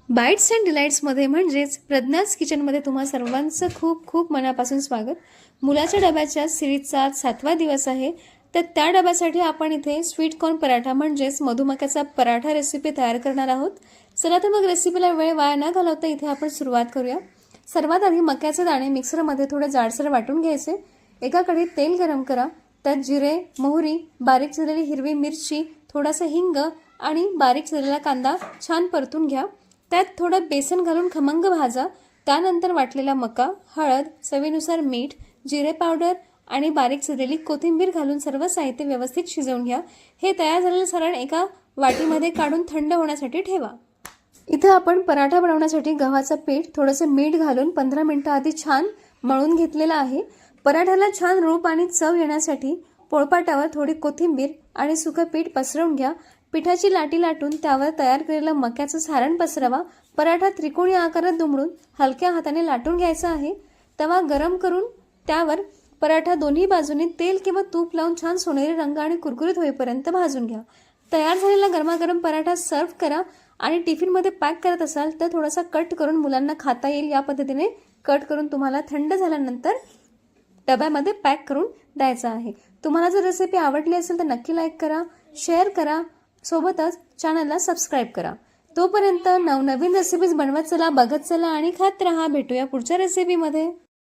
Bites and डिलाइट्समध्ये म्हणजेच प्रज्ञाच किचनमध्ये तुम्हा सर्वांचं खूप खूप मनापासून स्वागत. मुलाच्या डब्याच्या सिरीजचा 7वा दिवस आहे. तर त्या डब्यासाठी आपण इथे स्वीट कॉर्न पराठा म्हणजेच मधुमक्याचा पराठा रेसिपी तयार करणार आहोत. चला तर मग रेसिपीला वेळ वाया न घालवता इथे आपण सुरुवात करूया. सर्वात आधी मक्याचे दाणे मिक्सरमध्ये थोडे जाडसर वाटून घ्यायचे. एका कढईत तेल गरम करा. त्यात जिरे, मोहरी, बारीक चिरलेली हिरवी मिरची, थोडासा हिंग आणि बारीक चिरलेला कांदा छान परतून घ्या. त्यात थोडं बेसन घालून खमंग भाजा. त्यानंतर वाटलेला मका, हळद, चवीनुसार मीठ, जिरे पावडर आणि बारीक चिरलेली कोथिंबीर घालून सर्व साहित्य व्यवस्थित शिजवून घ्या. हे तयार झालेलं सारण एका वाटीमध्ये काढून थंड होण्यासाठी ठेवा. इथे आपण पराठा बनवण्यासाठी गव्हाचं पीठ थोडंसं मीठ घालून 15 मिनिटं आधी छान मळून घेतलेलं आहे. पराठ्याला छान रूप आणि चव येण्यासाठी पोळपाटावर थोडी कोथिंबीर आणि सुकं पीठ पसरवून घ्या. पिठाची लाटी लाटून त्यावर तयार केलेलं मक्याचं सारण पसरवा. पराठा त्रिकोणी आकारात दुमडून हलक्या हाताने लाटून घ्यायचा आहे. तवा गरम करून त्यावर पराठा दोन्ही बाजूने तेल किंवा तूप लावून छान सोनेरी रंग आणि कुरकुरीत होईपर्यंत भाजून घ्या. तयार झालेला गरमागरम पराठा सर्व्ह करा. आणि टिफिनमध्ये पॅक करत असाल तर थोडासा कट करून मुलांना खाता येईल या पद्धतीने कट करून तुम्हाला थंड झाल्यानंतर डब्यामध्ये पॅक करून द्यायचा आहे. तुम्हाला जर रेसिपी आवडली असेल तर नक्की लाईक करा, शेअर करा, सोबतच चॅनलला सबस्क्राईब करा. तोपर्यंत नवनवीन रेसिपीज बनवत चला, बघत चला आणि खात रहा. भेटूया पुढच्या रेसिपीमध्ये.